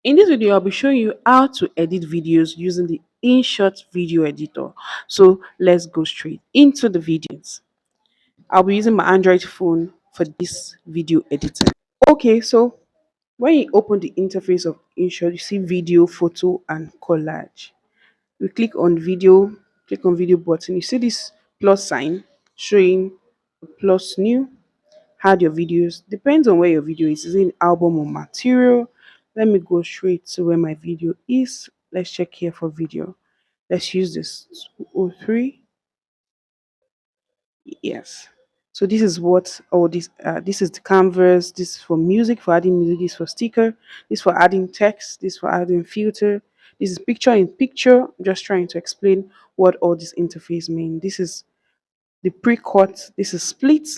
In this video, I'll be showing you how to edit videos using the InShot video editor. So let's go straight into the videos. I'll be using my Android phone for this video editing. Okay, so when you open the interface of InShot, you see video, photo, and collage. We click on video button. You see this plus sign showing plus new. Add your videos. Depends on where your video is it in album or material? Let me go straight to where my video is. Let's check here for video. Let's use this 203. Yes. So this is what all this is the canvas. This is for music, for adding music. This is for sticker. This for adding text. This for adding filter. This is picture in picture. I'm just trying to explain what all this interface mean. This is the pre-cut. This is split.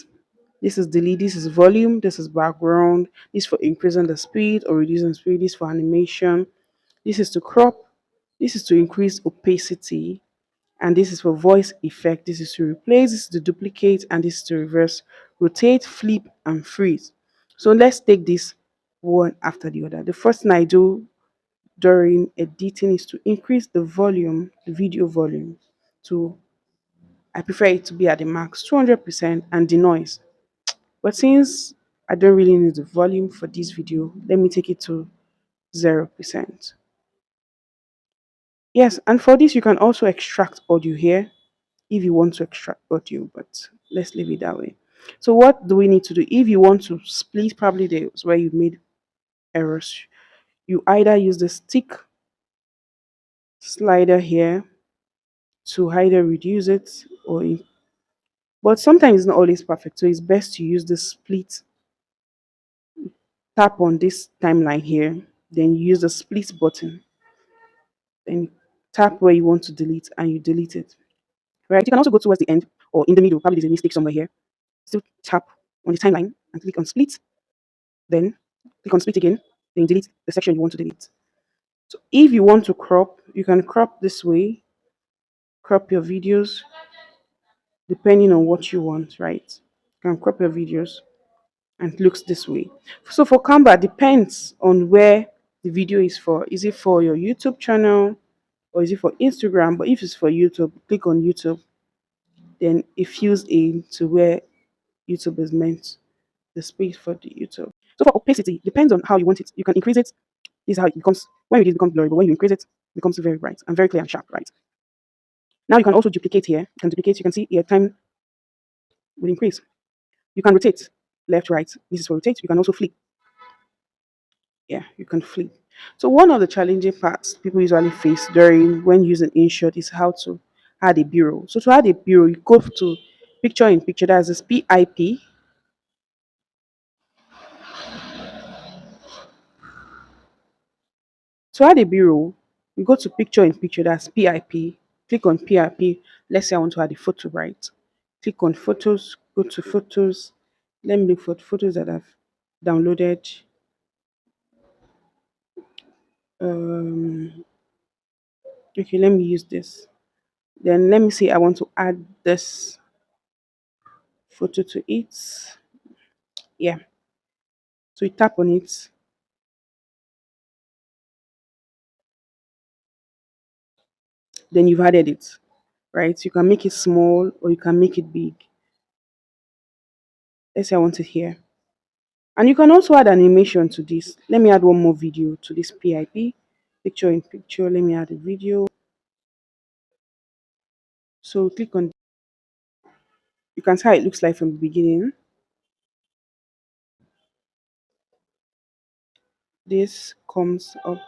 This is delete, this is volume, this is background, this for increasing the speed or reducing speed, this for animation, this is to crop, this is to increase opacity, and this is for voice effect, this is to replace, this is to duplicate, and this is to reverse, rotate, flip, and freeze. So let's take this one after the other. The first thing I do during editing is to increase the volume, the video volume to I prefer it to be at the max 200% and the noise. But since I don't really need the volume for this video, let me take it to 0%. Yes, and for this, you can also extract audio here if you want to extract audio, but let's leave it that way. So what do we need to do? If you want to split probably the where you made errors, you either use the stick slider here to either reduce it but sometimes it's not always perfect. So it's best to use the split, tap on this timeline here, then use the split button then tap where you want to delete and you delete it. Right? You can also go towards the end or in the middle. Probably there's a mistake somewhere here. Still tap on the timeline and click on split. Then click on split again. Then delete the section you want to delete. So if you want to crop, you can crop this way. Crop your videos depending on what you want, right? You can crop your videos and it looks this way. So for Canva, depends on where the video is for. Is it for your YouTube channel or is it for Instagram? But if it's for YouTube, click on YouTube then it fills in to where YouTube is meant the space for the YouTube. So for opacity, depends on how you want it. You can increase it. This is how it becomes when it becomes blurry, but when you increase it, it becomes very bright and very clear and sharp, right? Now you can also duplicate here. You can duplicate, you can see here time will increase. You can rotate left, right. This is for rotate. You can also flip. Yeah, you can flip. So one of the challenging parts people usually face during when using InShot is how to add a bureau. So to add a bureau, you go to picture in picture, that's this PIP. To add a B-roll, you go to picture in picture, that's PIP. Click on PIP. Let's say I want to add a photo, right? Click on photos, go to photos. Let me look for photos that I've downloaded. Um, okay, let me use this. Then let me say I want to add this photo to it. Yeah. So you tap on it. Then you've added it, right? You can make it small or you can make it big. Let's say I want it here. And you can also add animation to this. Let me add one more video to this PIP. Picture in picture. Let me add a video. So click on, you can see how it looks like from the beginning. This comes up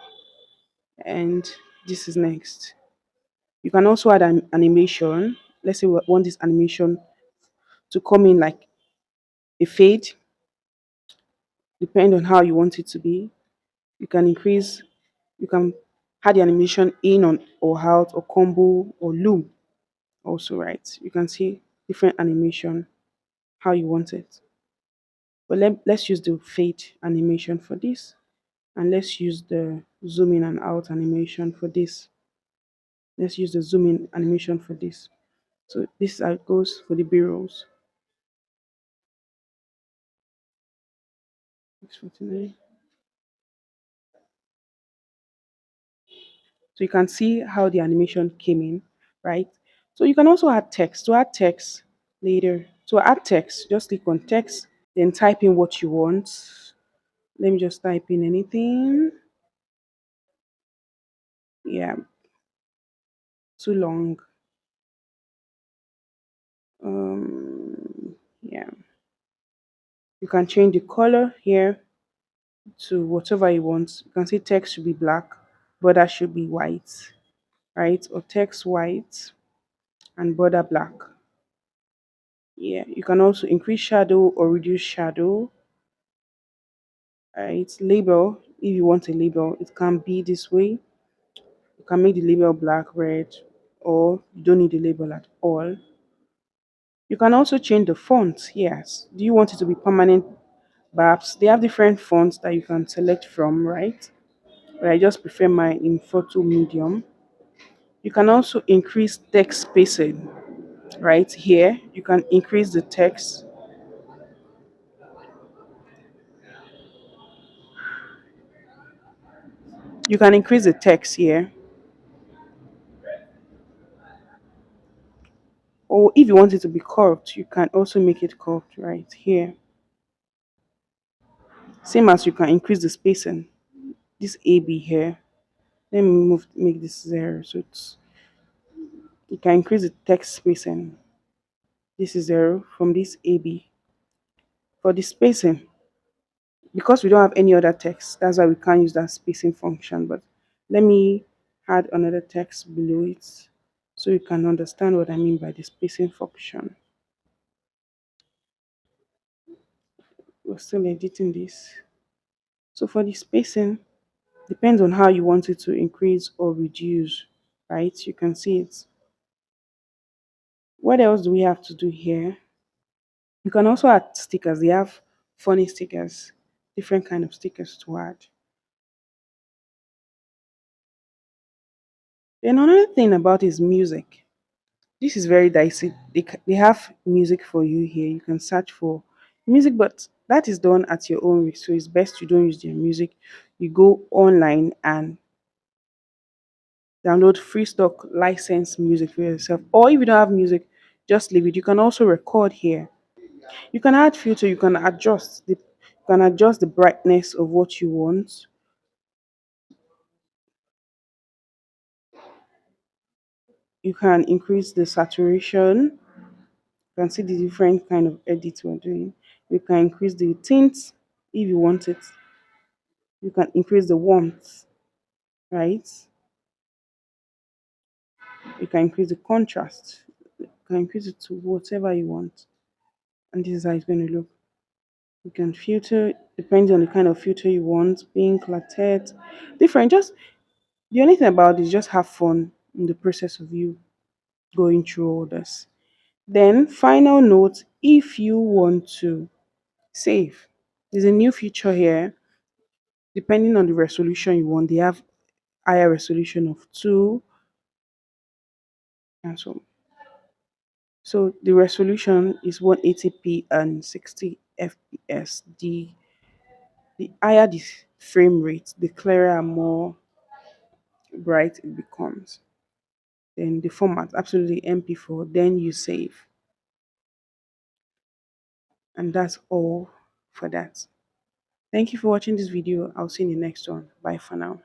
and this is next. You can also add an animation. Let's say we want this animation to come in like a fade, depending on how you want it to be. You can increase, you can add the animation in on or out or combo or loop also, right? You can see different animation how you want it. But let's use the fade animation for this. And let's use the zoom in and out animation for this. Let's use the zoom in animation for this. So this is how it goes for the B-rolls. 649. So you can see how the animation came in, right? So you can also add text. To add text later, to add text, just click on text, then type in what you want. Let me just type in anything. Yeah, too long. Yeah, you can change the color here to whatever you want. You can say text should be black, border should be white, right? Or text white and border black. Yeah, you can also increase shadow or reduce shadow, right? Label, if you want a label, it can be this way. You can make the label black, red, or you don't need the label at all. You can also change the font. Yes. Do you want it to be permanent? Perhaps they have different fonts that you can select from, right? But I just prefer mine in photo medium. You can also increase text spacing right here. You can increase the text. You can increase the text here. Or if you want it to be curved, you can also make it curved right here. Same as you can increase the spacing. This AB here. Let me make this 0. So you can increase the text spacing. This is 0 from this AB. For the spacing, because we don't have any other text, that's why we can't use that spacing function. But let me add another text below it so you can understand what I mean by the spacing function. We're still editing this. So for the spacing, depends on how you want it to increase or reduce, right? You can see it. What else do we have to do here? You can also add stickers. They have funny stickers, different kind of stickers to add. Then another thing about is music. This is very dicey. They have music for you here. You can search for music, but that is done at your own risk. So it's best you don't use their music. You go online and download free stock licensed music for yourself. Or if you don't have music, just leave it. You can also record here. You can add filter. You can adjust the brightness of what you want. You can increase the saturation. You can see the different kind of edits we're doing. You can increase the tints if you want it. You can increase the warmth, right? You can increase the contrast. You can increase it to whatever you want. And this is how it's going to look. You can filter depending on the kind of filter you want, pink, latte, different. Just the only thing about it is just have fun in the process of you going through all this. Then final note, if you want to save, there's a new feature here. Depending on the resolution you want, they have higher resolution of 2 and so the resolution is 180p and 60 fps. The higher the frame rate, the clearer and more bright it becomes. Then the format, absolutely MP4, then you save. And that's all for that. Thank you for watching this video. I'll see you in the next one. Bye for now.